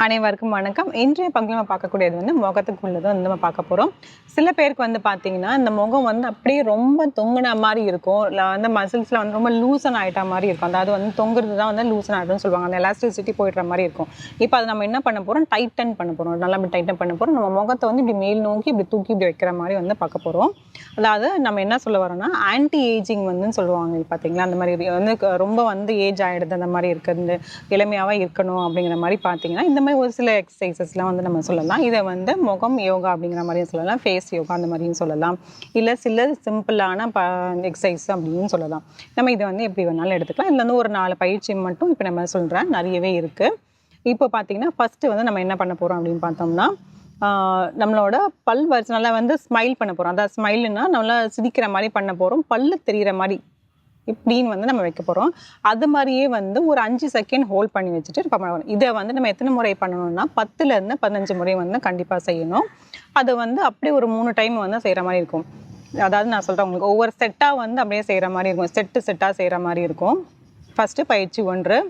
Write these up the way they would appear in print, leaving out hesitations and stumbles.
அனைவருக்கும் வணக்கம். இன்றைய பகுதியில் நம்ம பார்க்கக்கூடியது வந்து முகத்துக்குள்ளது வந்து நம்ம பார்க்க போகிறோம். சில பேருக்கு வந்து பார்த்தீங்கன்னா, இந்த முகம் வந்து அப்படியே ரொம்ப தொங்குன மாரி இருக்கும். இல்ல வந்து மசில்ஸ்ல வந்து ரொம்ப லூசன் ஆயிட்டா மாரி இருக்கும். அதாவது வந்து தொங்குறது தான் வந்து லூசன் ஆயிடும்னு சொல்லுவாங்க. அந்த எலாஸ்டிசிட்டி போயிடுற மாரி இருக்கும். இப்போ அது நம்ம என்ன பண்ண போறோம்? டைட்டன் பண்ண போறோம். நல்லா இப்படி டைட்டன் பண்ண போறோம். நம்ம முகத்தை வந்து இப்படி மேல் நோக்கி இப்படி தூக்கி இப்படி வைக்கிற மாரி வந்து பார்க்க போறோம். அதாவது நம்ம என்ன சொல்ல வரோம்னா, ஆன்டி ஏஜிங் வந்துன்னு சொல்லுவாங்க பார்த்தீங்களா? அந்த மாரி வந்து ரொம்ப வந்து ஏஜ் ஆயிடுது அந்த மாரி இருக்கிறது. இளமையாவே இருக்கணும் அப்படிங்கிற மாரி பார்த்தீங்கன்னா, இந்த மாரி ஒரு சில எக்ஸர்சைஸஸ்லாம் வந்து நம்ம சொல்லலாம். இதை வந்து முகம் யோகா அப்படிங்கிற மாதிரியும் சொல்லலாம், ஃபேஸ் யோகா அந்த மாதிரியும் சொல்லலாம், இல்லை சில சிம்பிளான எக்ஸசைஸ் அப்படின்னு சொல்லலாம். நம்ம இதை வந்து எப்படி வேணாலும் எடுத்துக்கலாம். இதுல வந்து ஒரு 4 பயிற்சி மட்டும் இப்போ நம்ம சொல்கிறேன், நிறையவே இருக்குது. இப்போ பார்த்தீங்கன்னா ஃபஸ்ட்டு வந்து நம்ம என்ன பண்ண போகிறோம் அப்படின்னு பார்த்தோம்னா, நம்மளோட பல் வரிசை நல்லா வந்து ஸ்மைல் பண்ண போகிறோம். அதாவது ஸ்மைல்னா நல்லா சிரிக்கிற மாதிரி பண்ண போகிறோம், பல்லு தெரிகிற மாதிரி இப்படின்னு வந்து நம்ம வைக்க போகிறோம். அது மாதிரியே வந்து ஒரு 5 செகண்ட் ஹோல்ட் பண்ணி வச்சுட்டு பண்ணணும். இதை வந்து நம்ம எத்தனை முறை பண்ணணும்னா 10லேருந்து 15 முறை வந்து கண்டிப்பாக செய்யணும். அது வந்து அப்படியே ஒரு 3 டைம் வந்து செய்கிற மாதிரி இருக்கும். அதாவது நான் சொல்கிறேன் உங்களுக்கு, ஒவ்வொரு செட்டாக வந்து அப்படியே செய்கிற மாதிரி இருக்கும், செட்டாக செய்கிற மாதிரி இருக்கும். ஃபஸ்ட்டு பயிற்சி 1.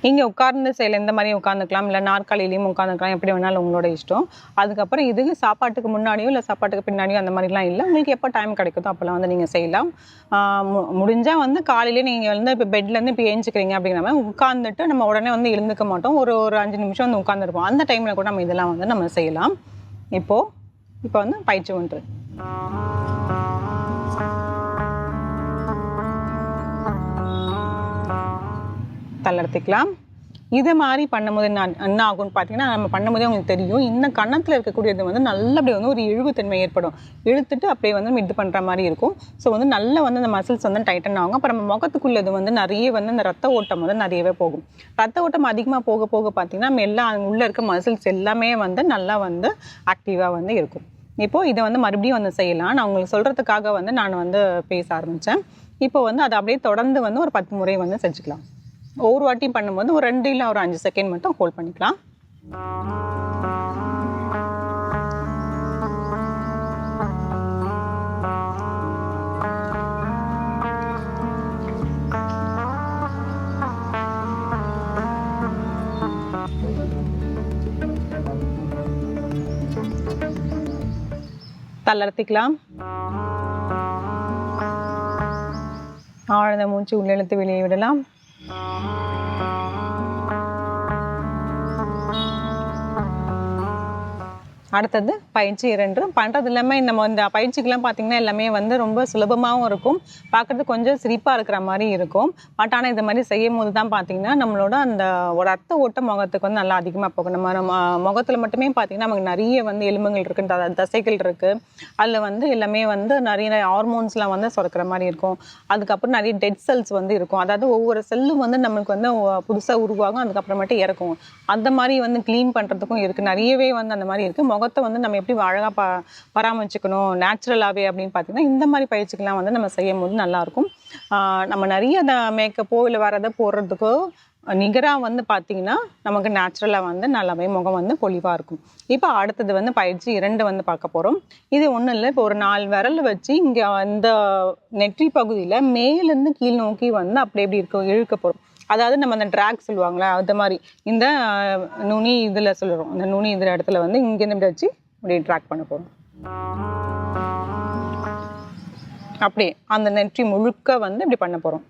இங்கே உட்கார்ந்து செய்யல, இந்த மாதிரி உட்காந்துக்கலாம், இல்லை நாற்காலியிலையும் உட்காந்துக்கலாம், எப்படி வேணாலும் உங்களோட இஷ்டம். அதுக்கப்புறம் இது சாப்பாட்டுக்கு முன்னாடியோ இல்லை சாப்பாட்டுக்கு பின்னாடியோ அந்த மாதிரிலாம் இல்லை, உங்களுக்கு எப்போ டைம் கிடைக்குதோ அப்போல்லாம் வந்து நீங்கள் செய்யலாம். முடிஞ்சால் வந்து காலையிலே நீங்கள் வந்து இப்போ பெட்லேருந்து இப்போ ஏஞ்சிக்கிறீங்க அப்படிங்கிற மாதிரி உட்காந்துட்டு நம்ம உடனே வந்து எழுந்துக்க மாட்டோம். ஒரு 5 நிமிஷம் வந்து உட்காந்துருப்போம். அந்த டைமில் கூட நம்ம இதெல்லாம் வந்து நம்ம செய்யலாம். இப்போ வந்து பயிற்சி 1. தளர்த்திக்கலாம். இது மாதிரி பண்ணும்போது என்ன ஆகும்னு பார்த்தீங்கன்னா, நம்ம பண்ணும்போதே உங்களுக்கு தெரியும், இந்த கன்னத்தில் இருக்கக்கூடியது வந்து நல்லா அப்படியே வந்து ஒரு இழுவுத்தன்மை ஏற்படும். இழுத்துட்டு அப்படியே வந்து இது பண்ணுற மாதிரி இருக்கும். ஸோ வந்து நல்லா வந்து அந்த மசில்ஸ் வந்து டைட்டன் ஆகும். அப்போ நம்ம முகத்துக்குள்ளது வந்து நிறைய வந்து இந்த ரத்த ஓட்டம் வந்து நிறையவே போகும். ரத்த ஓட்டம் அதிகமாக போக போக பார்த்தீங்கன்னா, நம்ம எல்லாம் உள்ளே இருக்க மசில்ஸ் எல்லாமே வந்து நல்லா வந்து ஆக்டிவாக வந்து இருக்கும். இப்போது இதை வந்து மறுபடியும் வந்து செய்யலாம். நான் உங்களுக்கு சொல்கிறதுக்காக வந்து நான் வந்து பேச ஆரம்பித்தேன். இப்போ வந்து அதை அப்படியே தொடர்ந்து வந்து ஒரு 10 முறை வந்து செஞ்சுக்கலாம். ஒவ்வொரு வாட்டி பண்ணும்போது ஒரு 2 இல்லை ஒரு 5 செகண்ட் மட்டும் ஹோல்ட் பண்ணிக்கலாம். தளர்த்திக்கலாம். ஆழ்ந்த மூச்சு உள்ளிழுத்து வெளியே விடலாம். அடுத்தது பயிற்சி 2. பண்ணுறது எல்லாமே இந்த பயிற்சிக்கெல்லாம் பார்த்தீங்கன்னா எல்லாமே வந்து ரொம்ப சுலபமாகவும் இருக்கும், பார்க்குறதுக்கு கொஞ்சம் சிரிப்பாக இருக்கிற மாதிரி இருக்கும். பட் ஆனால் இது மாதிரி செய்யும் போது தான் பார்த்தீங்கன்னா நம்மளோட அந்த ஒரு ரத்த ஓட்டம் முகத்துக்கு வந்து நல்லா அதிகமாக போகும். நம்ம முகத்தில் மட்டுமே பார்த்தீங்கன்னா நமக்கு நிறைய வந்து எலும்புகள் இருக்குது, தசைகள் இருக்குது. அதில் வந்து எல்லாமே வந்து நிறைய ஹார்மோன்ஸ்லாம் வந்து சுரக்கிற மாதிரி இருக்கும். அதுக்கப்புறம் நிறைய டெட் செல்ஸ் வந்து இருக்கும். அதாவது ஒவ்வொரு செல்லும் வந்து நம்மளுக்கு வந்து புதுசாக உருவாகும், அதுக்கப்புறமேட்டு இறக்கும். அந்த மாதிரி வந்து க்ளீன் பண்ணுறதுக்கும் இருக்குது, நிறையவே வந்து அந்த மாதிரி இருக்குது. முகத்தை வந்து நம்ம எப்படி அழகாக பராமரிச்சுக்கணும் நேச்சுரலாகவே அப்படின்னு பார்த்தீங்கன்னா, இந்த மாதிரி பயிற்சிகள்லாம் வந்து நம்ம செய்யும் போது நல்லாயிருக்கும். நம்ம நிறைய மேக்கப்போ இல்லை வேறு எதை போடுறதுக்கோ நிகராக வந்து பார்த்திங்கன்னா நமக்கு நேச்சுரலாக வந்து நல்லாவே முகம் வந்து பொலிவாக இருக்கும். இப்போ அடுத்தது வந்து பயிற்சி 2 வந்து பார்க்க போகிறோம். இது ஒன்றும் இல்லை, இப்போ ஒரு 4 விரல் வச்சு இங்கே இந்த நெற்றி பகுதியில் மேலேருந்து கீழ் நோக்கி வந்து அப்படி எப்படி இழுக்க போகிறோம். அதாவது நம்ம அந்த ட்ராக் சொல்லுவாங்களே அது மாதிரி இந்த நுனி இதில் சொல்லுறோம், இந்த நுனி இதில் இடத்துல வந்து இங்கேருந்து இப்படி வச்சு இப்படி ட்ராக் பண்ண போகிறோம். அப்படியே அந்த நெற்றி முழுக்க வந்து இப்படி பண்ண போகிறோம்.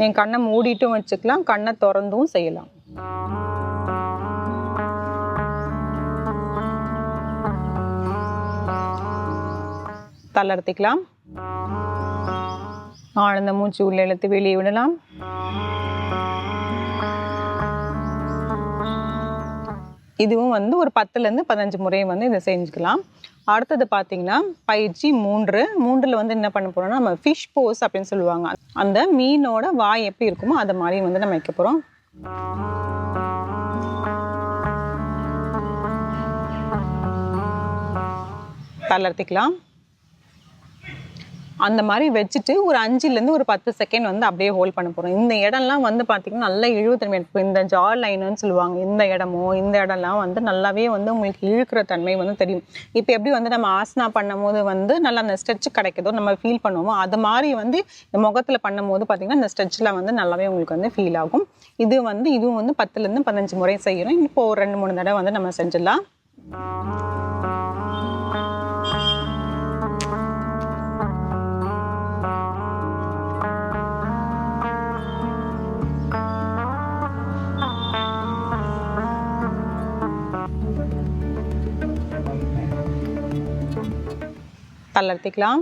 நீங்கள் கண்ணை மூடிட்டும் வச்சுக்கலாம், கண்ணை திறந்தும் செய்யலாம். தளர்த்திக்கலாம். ஆழ்ந்த மூச்சு உள்ள இழுத்து வெளியே விடலாம். இதுவும் வந்து ஒரு 10லேருந்து 15 முறை வந்து இதை செஞ்சுக்கலாம். அடுத்தது பார்த்தீங்கன்னா பயிற்சி 3ல் வந்து என்ன பண்ண போறோம்னா, நம்ம ஃபிஷ் போஸ் அப்படின்னு சொல்லுவாங்க. அந்த மீனோட வாய் எப்படி இருக்குமோ அது மாதிரி வந்து நம்ம வைக்க போகிறோம். தளர்த்திக்கலாம். அந்த மாதிரி வச்சுட்டு ஒரு 5லேருந்து ஒரு 10 செகண்ட் வந்து அப்படியே ஹோல்ட் பண்ண போகிறோம். இந்த இடம்லாம் வந்து பார்த்தீங்கன்னா நல்லா இழுவுத்தன்மை இருக்கும். இந்த ஜா லைனுன்னு சொல்லுவாங்க, இந்த இடம்லாம் வந்து நல்லாவே வந்து உங்களுக்கு இழுக்கிற தன்மை வந்து தெரியும். இப்போ எப்படி வந்து நம்ம ஆசனா பண்ணும்போது வந்து நல்லா அந்த ஸ்ட்ரெச் கிடைக்குதோ நம்ம ஃபீல் பண்ணுவோமோ, அது மாதிரி வந்து இந்த முகத்தில் பண்ணும்போது பார்த்தீங்கன்னா இந்த ஸ்ட்ரெச்சில் வந்து நல்லாவே உங்களுக்கு வந்து ஃபீல் ஆகும். இதுவும் வந்து 10லேருந்து 15 முறை செய்யணும். இப்போ ஒரு 2-3 தடவை வந்து நம்ம செஞ்சிடலாம். தளர்த்திக்கலாம்.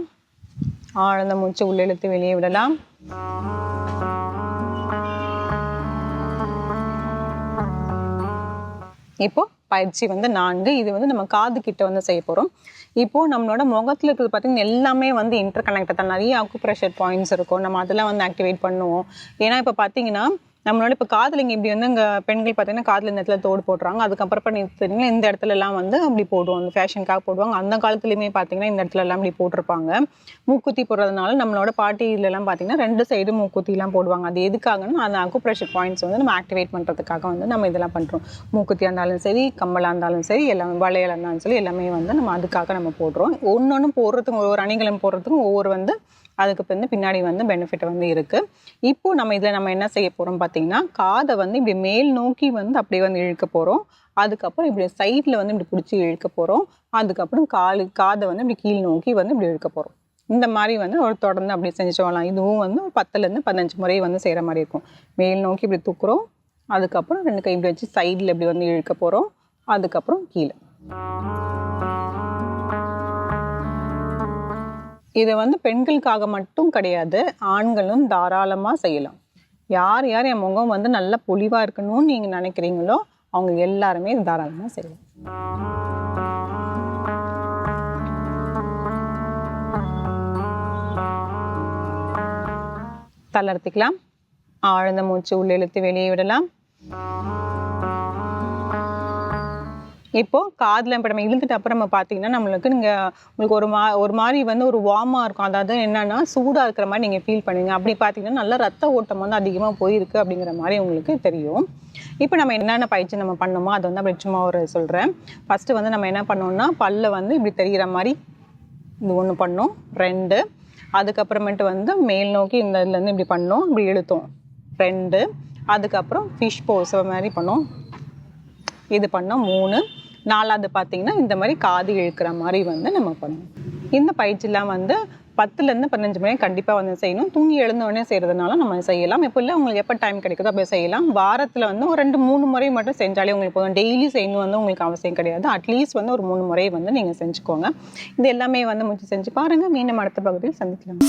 ஆழ்ந்த மூச்சு உள்ளே இழுத்து வெளியே விடலாம். இப்போ பயிற்சி வந்து 4. இது வந்து நம்ம காது கிட்ட வந்து செய்ய போகிறோம். இப்போ நம்மளோட முகத்தில் இருக்கிறது பார்த்தீங்கன்னா எல்லாமே வந்து இன்டர் கனெக்டட் தான். நிறைய அக்குப்ரெஷர் பாயிண்ட்ஸ் இருக்கும். நம்ம அதெல்லாம் வந்து ஆக்டிவேட் பண்ணுவோம். ஏன்னா இப்போ பார்த்தீங்கன்னா நம்மளோட இப்போ காதில் இங்கே இப்படி வந்து இங்கே பெண்கள் பார்த்தீங்கன்னா காதில் இந்த இடத்துல தோடு போடுறாங்க. அதுக்கப்புறம் பார்த்தீங்கன்னா இந்த இடத்துலலாம் வந்து அப்படி போடுவோம். அந்த ஃபேஷனுக்காக போடுவாங்க. அந்த காலத்துலேயுமே பார்த்தீங்கன்னா இந்த இடத்துலலாம் இப்படி போட்டிருப்பாங்க. மூக்குத்தி போடுறதுனால நம்மளோட பாட்டிலெலாம் பார்த்தீங்கன்னா 2 சைடு மூக்குத்திலாம் போடுவாங்க. அது எதுக்காகன்னா அந்த அக்குப்ரெஷர் பாயிண்ட்ஸ் வந்து நம்ம ஆக்டிவேட் பண்ணுறதுக்காக வந்து நம்ம இதெல்லாம் பண்ணுறோம். மூக்குத்தியாக இருந்தாலும் சரி, கம்மலாக இருந்தாலும் சரி, எல்லாமே வளையலாக இருந்தாலும் சரி, எல்லாமே வந்து நம்ம அதுக்காக நம்ம போடுறோம். ஒன்று போடுறதுக்கும் ஒவ்வொரு அணிகலன் போடுறதுக்கும் ஒவ்வொரு வந்து அதுக்கு வந்து பின்னாடி வந்து பெனிஃபிட் வந்து இருக்குது. இப்போ நம்ம இதில் நம்ம என்ன செய்ய போகிறோம் பார்த்தீங்கன்னா, காதை வந்து இப்படி மேல் நோக்கி வந்து அப்படியே வந்து இழுக்க போகிறோம். அதுக்கப்புறம் இப்படி சைடில் வந்து இப்படி பிடிச்சி இழுக்க போகிறோம். அதுக்கப்புறம் காதை வந்து இப்படி கீழ் நோக்கி வந்து இப்படி இழுக்க போகிறோம். இந்த மாதிரி வந்து ஒரு தொடர்ந்து அப்படி செஞ்சுட்டு வரலாம். இதுவும் வந்து 10லேருந்து 15 முறை வந்து செய்கிற மாதிரி இருக்கும். மேல் நோக்கி இப்படி தூக்குறோம். அதுக்கப்புறம் 2 கை இப்படி வச்சு சைடில் இப்படி வந்து இழுக்க போகிறோம். அதுக்கப்புறம் கீழே. இதை வந்து பெண்களுக்காக மட்டும் கிடையாது, ஆண்களும் தாராளமாக செய்யலாம். யார் என் முகம் வந்து நல்ல பொலிவாக இருக்கணும்னு நீங்கள் நினைக்கிறீங்களோ அவங்க எல்லாருமே தாராளமாக செய்யலாம். தளர்த்திக்கலாம். ஆழ்ந்த மூச்சு உள்ளே இழுத்து வெளியே விடலாம். இப்போ காதில் இப்போ நம்ம இழுத்துட்டு அப்புறம் நம்ம பார்த்தீங்கன்னா நம்மளுக்கு உங்களுக்கு ஒரு மாதிரி வந்து ஒரு வார்மாக இருக்கும். அதாவது என்னன்னா சூடாக இருக்கிற மாதிரி நீங்கள் ஃபீல் பண்ணுவீங்க. அப்படி பார்த்தீங்கன்னா நல்லா ரத்த ஓட்டம் வந்து அதிகமாக போயிருக்கு அப்படிங்கிற மாதிரி உங்களுக்கு தெரியும். இப்போ நம்ம என்னென்ன பயிற்சி நம்ம பண்ணோமோ அதை வந்து அப்படி சும்மா ஒரு சொல்கிறேன். ஃபஸ்ட்டு வந்து நம்ம என்ன பண்ணோம்னா பல்ல வந்து இப்படி தெரிகிற மாதிரி இது 1 பண்ணோம். 2. அதுக்கப்புறமேட்டு வந்து மேல் நோக்கி இந்த இதுலேருந்து இப்படி பண்ணோம், இப்படி இழுத்தோம். 2. அதுக்கப்புறம் ஃபிஷ் போஸ் மாதிரி பண்ணோம், இது பண்ணோம். 3. 4வது பார்த்தீங்கன்னா இந்த மாதிரி காது இழுக்கிற மாதிரி வந்து நம்ம பண்ணணும். இந்த பயிற்சியெல்லாம் வந்து 10லேருந்து 15 மணி கண்டிப்பாக வந்து செய்யணும். தூங்கி எழுந்தோடனே செய்கிறதுனால நம்ம செய்யலாம். இப்போ இல்லை உங்களுக்கு எப்போ டைம் கிடைக்குதோ அப்போ செய்யலாம். வாரத்தில் வந்து ஒரு 2-3 முறை மட்டும் செஞ்சாலே உங்களுக்கு போதும். டெய்லி செய்யணும் வந்து உங்களுக்கு அவசியம் கிடையாது. அட்லீஸ்ட் வந்து ஒரு 3 முறை வந்து நீங்கள் செஞ்சுக்கோங்க. இது எல்லாமே வந்து முடிச்சு செஞ்சு பாருங்கள். மீண்டும் அடுத்த பகுதியில் சந்திக்கலாம்.